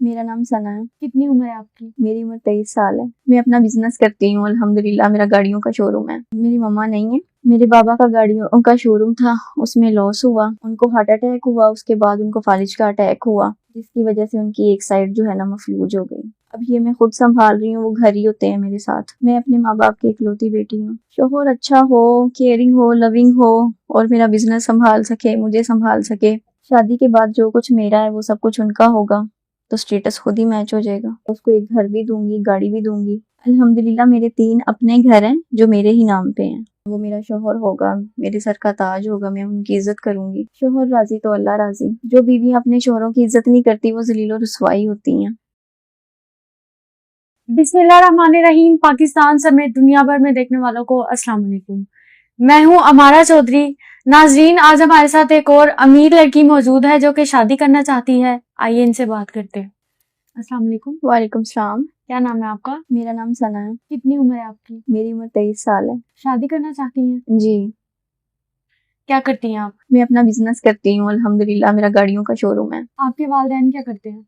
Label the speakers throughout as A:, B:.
A: میرا نام ثنا ہے۔
B: کتنی عمر ہے آپ کی؟
A: میری عمر 23 سال ہے۔ میں اپنا بزنس کرتی ہوں الحمدللہ، میرا گاڑیوں کا شو روم ہے۔ میری مما نہیں ہے، میرے بابا کا گاڑیوں کا شو روم تھا، اس میں لاس ہوا، ان کو ہارٹ اٹیک ہوا، اس کے بعد ان کو فالج کا اٹیک ہوا، جس کی وجہ سے ان کی ایک سائڈ جو ہے نا مفلوج ہو گئی۔ اب یہ میں خود سنبھال رہی ہوں، وہ گھر ہی ہوتے ہیں میرے ساتھ۔ میں اپنے ماں باپ کی اکلوتی بیٹی ہوں۔ شوہر اچھا ہو، کیئرنگ ہو، لونگ ہو، اور میرا بزنس سنبھال سکے، مجھے سنبھال سکے۔ شادی کے بعد جو کچھ میرا ہے وہ سب کچھ ان کا ہوگا، تو سٹیٹس خود ہی میچ ہو جائے گا۔ اس کو ایک گھر بھی دوں گی، گاڑی بھی دوں گی۔ الحمدللہ میرے 3 اپنے گھر ہیں جو میرے ہی نام پہ ہیں۔ وہ میرا شوہر ہوگا، میرے سر کا تاج ہوگا، میں ان کی عزت کروں گی۔ شوہر راضی تو اللہ راضی۔ جو بیویاں اپنے شوہروں کی عزت نہیں کرتی وہ ذلیل و رسوائی ہوتی ہیں۔
B: بسم اللہ الرحمن الرحیم۔ پاکستان سمیت دنیا بھر میں دیکھنے والوں کو السلام علیکم۔ میں ہوں امارا چودھری۔ ناظرین، آج ہمارے ساتھ ایک اور امیر لڑکی موجود ہے جو کہ شادی کرنا چاہتی ہے۔ آئیے ان سے بات کرتے ہیں۔ السلام علیکم۔
A: وعلیکم السلام۔
B: کیا نام ہے آپ کا؟
A: میرا نام ثنا ہے۔
B: کتنی عمر ہے آپ کی؟
A: میری عمر 23 سال ہے۔
B: شادی کرنا چاہتی ہیں؟
A: جی۔
B: کیا کرتی ہیں آپ؟
A: میں اپنا بزنس کرتی ہوں الحمدللہ، میرا گاڑیوں کا شو روم ہے۔
B: آپ کے والدین کیا کرتے ہیں؟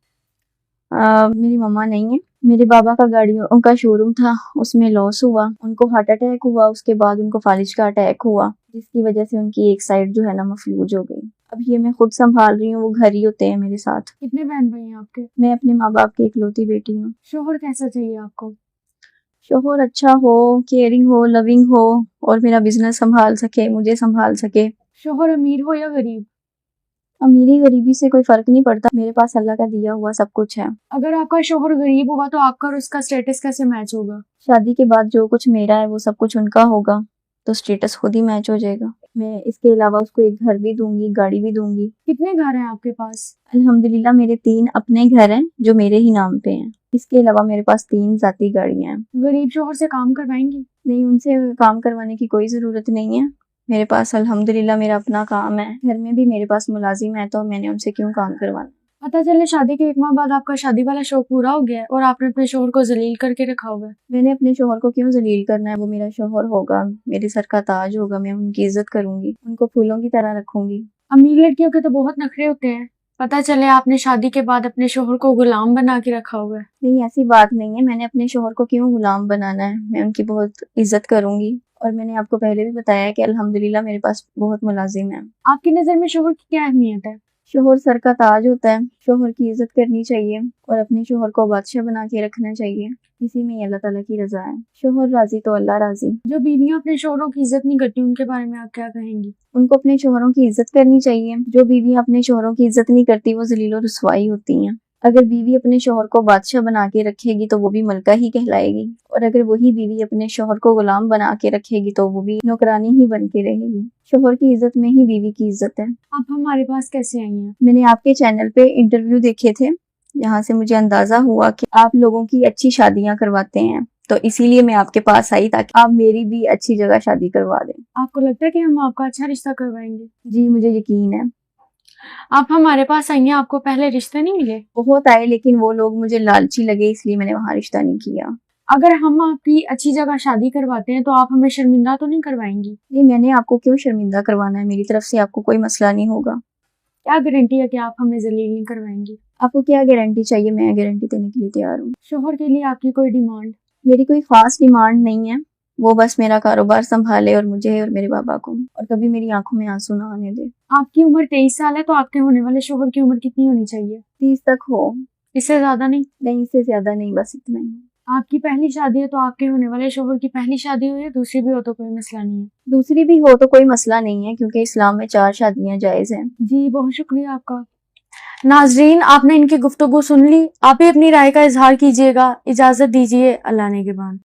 A: میری مما نہیں ہے، میرے بابا کا گاڑیوں کا شو روم تھا، اس میں لاس ہوا، ان کو ہارٹ اٹیک ہوا، اس کے بعد ان کو فالج کا اٹیک ہوا، جس کی وجہ سے ان کی ایک سائڈ جو ہے نا مفلوج ہو گئی۔ اب یہ میں خود سنبھال رہی ہوں، وہ گھر ہی ہوتے ہیں میرے ساتھ۔
B: کتنے بہن بھائی ہیں آپ کے؟
A: میں اپنے ماں باپ کی اکلوتی بیٹی ہوں۔
B: شوہر کیسا چاہیے آپ کو؟
A: شوہر اچھا ہو، کیئرنگ ہو، لونگ ہو، اور میرا بزنس سنبھال سکے، مجھے سنبھال سکے۔
B: شوہر امیر ہو یا غریب؟
A: امیری غریبی سے کوئی فرق نہیں پڑتا، میرے پاس اللہ کا دیا ہوا سب کچھ ہے۔
B: اگر آپ کا شوہر غریب ہوگا تو آپ کا اور اس کا سٹیٹس کیسے میچ ہوگا؟
A: شادی کے بعد جو کچھ میرا ہے وہ سب کچھ ان کا ہوگا، تو سٹیٹس خود ہی میچ ہو جائے گا۔ میں اس کے علاوہ اس کو ایک گھر بھی دوں گی، گاڑی بھی دوں گی۔
B: کتنے گھر ہیں آپ کے پاس؟
A: الحمدللہ میرے 3 اپنے گھر ہیں جو میرے ہی نام پہ ہیں۔ اس کے علاوہ میرے پاس 3 ذاتی گاڑیاں ہیں۔
B: غریب شوہر سے کام کروائیں گی؟
A: نہیں، ان سے کام کروانے کی کوئی ضرورت نہیں ہے، میرے پاس الحمدللہ میرا اپنا کام ہے، گھر میں بھی میرے پاس ملازم ہے، تو میں نے ان سے کیوں کام کروانا۔
B: پتہ چلے شادی کے 1 ماہ بعد آپ کا شادی والا شوق پورا ہو گیا ہے اور آپ نے اپنے شوہر کو ذلیل کر کے رکھا ہوا ہے۔
A: میں نے اپنے شوہر کو کیوں ذلیل کرنا ہے؟ وہ میرا شوہر ہوگا، میرے سر کا تاج ہوگا، میں ان کی عزت کروں گی، ان کو پھولوں کی طرح رکھوں گی۔
B: امیر لڑکیوں کے تو بہت نخرے ہوتے ہیں، پتہ چلے آپ نے شادی کے بعد اپنے شوہر کو غلام بنا کے رکھا ہوا ہے۔
A: نہیں، ایسی بات نہیں ہے، میں نے اپنے شوہر کو کیوں غلام بنانا ہے؟ میں ان کی بہت عزت کروں گی، اور میں نے آپ کو پہلے بھی بتایا ہے کہ الحمدللہ میرے پاس بہت ملازم ہیں۔
B: آپ کی نظر میں شوہر کی کیا اہمیت ہے؟
A: شوہر سر کا تاج ہوتا ہے، شوہر کی عزت کرنی چاہیے، اور اپنے شوہر کو بادشاہ بنا کے رکھنا چاہیے، اسی میں اللہ تعالیٰ کی رضا ہے۔ شوہر راضی تو اللہ راضی۔
B: جو بیویاں اپنے شوہروں کی عزت نہیں کرتی ان کے بارے میں آپ کیا کہیں گی؟
A: ان کو اپنے شوہروں کی عزت کرنی چاہیے۔ جو بیویاں اپنے شوہروں کی عزت نہیں کرتی وہ ذلیل و رسوائی ہوتی ہیں۔ اگر بیوی اپنے شوہر کو بادشاہ بنا کے رکھے گی تو وہ بھی ملکہ ہی کہلائے گی، اور اگر وہی بیوی اپنے شوہر کو غلام بنا کے رکھے گی تو وہ بھی نوکرانی ہی بن کے رہے گی۔ شوہر کی عزت میں ہی بیوی کی عزت ہے۔
B: آپ ہمارے پاس کیسے آئی ہیں؟
A: میں نے آپ کے چینل پہ انٹرویو دیکھے تھے، جہاں سے مجھے اندازہ ہوا کہ آپ لوگوں کی اچھی شادیاں کرواتے ہیں، تو اسی لیے میں آپ کے پاس آئی تاکہ آپ میری بھی اچھی جگہ شادی کروا دیں۔
B: آپ کو لگتا ہے کہ ہم آپ کا اچھا رشتہ کروائیں گے؟
A: جی، مجھے یقین ہے۔
B: آپ ہمارے پاس آئی ہیں، آپ کو پہلے رشتے نہیں ملے؟
A: بہت آئے، لیکن وہ لوگ مجھے لالچی لگے، اس لیے میں نے وہاں رشتہ نہیں کیا۔
B: اگر ہم آپ کی اچھی جگہ شادی کرواتے ہیں تو آپ ہمیں شرمندہ تو نہیں کروائیں گی؟
A: نہیں، میں نے آپ کو کیوں شرمندہ کروانا ہے؟ میری طرف سے آپ کو کوئی مسئلہ نہیں ہوگا۔
B: کیا گارنٹی ہے کہ آپ ہمیں ذلیل نہیں کروائیں گی؟
A: آپ کو کیا گارنٹی چاہیے؟ میں گارنٹی دینے کے لیے تیار ہوں۔
B: شوہر کے لیے آپ کی کوئی ڈیمانڈ؟
A: میری کوئی خاص ڈیمانڈ نہیں ہے، وہ بس میرا کاروبار سنبھالے اور مجھے اور میرے بابا کو، اور کبھی میری آنکھوں میں آنسو نہ آنے دے۔
B: آپ کی عمر 23 سال ہے تو آپ کے ہونے والے شوہر کی عمر کتنی ہونی چاہیے؟
A: 30 تک ہو۔
B: اس سے زیادہ نہیں؟
A: نہیں، اس سے زیادہ نہیں، بس اتنا ہی۔
B: آپ کی پہلی شادی ہے تو آپ کے ہونے والے شوہر کی پہلی شادی ہو یا دوسری بھی ہو تو کوئی مسئلہ نہیں ہے؟
A: دوسری بھی ہو تو کوئی مسئلہ نہیں ہے، کیونکہ اسلام میں 4 شادیاں جائز ہیں۔
B: جی، بہت شکریہ آپ کا۔ ناظرین، آپ نے ان کی گفتگو سن لی، آپ بھی اپنی رائے کا اظہار کیجیے گا۔ اجازت دیجیے، اللہ نگہبان۔